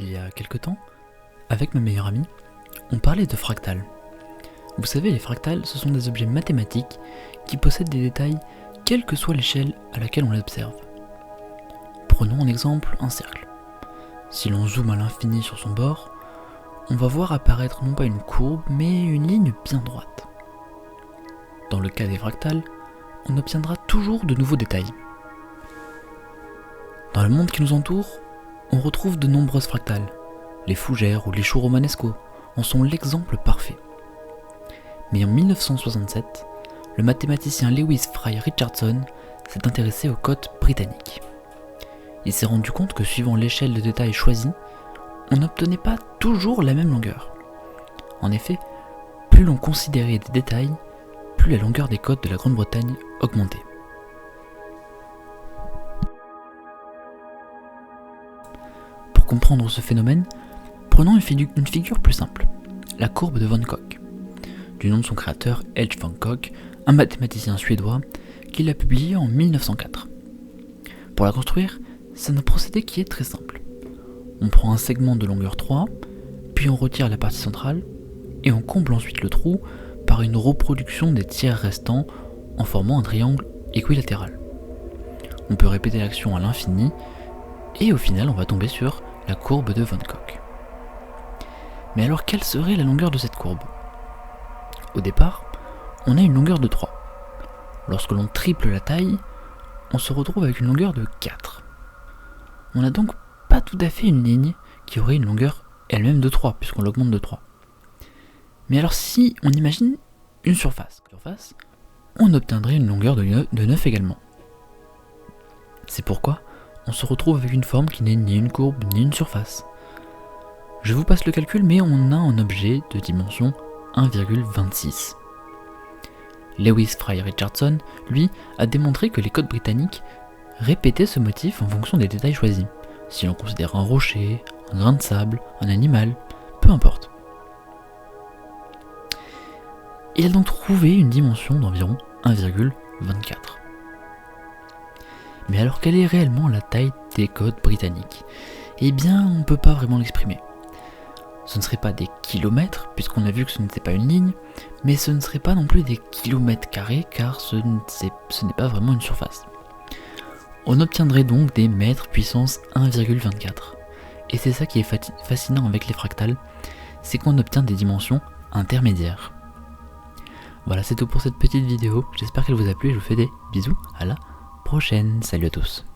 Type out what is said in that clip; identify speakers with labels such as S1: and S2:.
S1: Il y a quelque temps, avec ma meilleure amie, on parlait de fractales. Vous savez, les fractales, ce sont des objets mathématiques qui possèdent des détails quelle que soit l'échelle à laquelle on les observe. Prenons en exemple un cercle. Si l'on zoome à l'infini sur son bord, on va voir apparaître non pas une courbe, mais une ligne bien droite. Dans le cas des fractales, on obtiendra toujours de nouveaux détails. Dans le monde qui nous entoure, on retrouve de nombreuses fractales. Les fougères ou les choux romanesco en sont l'exemple parfait. Mais en 1967, le mathématicien Lewis Fry Richardson s'est intéressé aux cotes britanniques. Il s'est rendu compte que suivant l'échelle de détail choisie, on n'obtenait pas toujours la même longueur. En effet, plus l'on considérait des détails, plus la longueur des côtes de la Grande-Bretagne augmentait. Pour comprendre ce phénomène, prenons une figure plus simple, la courbe de Van Kock, du nom de son créateur H. Van Kock, un mathématicien suédois qui l'a publié en 1904. Pour la construire, c'est un procédé qui est très simple. On prend un segment de longueur 3, puis on retire la partie centrale, et on comble ensuite le trou par une reproduction des tiers restants en formant un triangle équilatéral. On peut répéter l'action à l'infini, et au final on va tomber sur la courbe de Van Kock. Mais alors quelle serait la longueur de cette courbe ? Au départ, on a une longueur de 3. Lorsque l'on triple la taille, on se retrouve avec une longueur de 4. On n'a donc pas tout à fait une ligne qui aurait une longueur elle-même de 3, puisqu'on l'augmente de 3. Mais alors si on imagine une surface, on obtiendrait une longueur de 9 également. C'est pourquoi on se retrouve avec une forme qui n'est ni une courbe ni une surface. Je vous passe le calcul, mais on a un objet de dimension 1,26. Lewis Fry Richardson, lui, a démontré que les codes britanniques répétaient ce motif en fonction des détails choisis. Si l'on considère un rocher, un grain de sable, un animal, peu importe. Il a donc trouvé une dimension d'environ 1,24. Mais alors quelle est réellement la taille des codes britanniques ? Eh bien, on ne peut pas vraiment l'exprimer. Ce ne serait pas des kilomètres, puisqu'on a vu que ce n'était pas une ligne, mais ce ne serait pas non plus des kilomètres carrés, car ce n'est pas vraiment une surface. On obtiendrait donc des mètres puissance 1,24. Et c'est ça qui est fascinant avec les fractales, c'est qu'on obtient des dimensions intermédiaires. Voilà, c'est tout pour cette petite vidéo, j'espère qu'elle vous a plu et je vous fais des bisous, à la prochaine, salut à tous.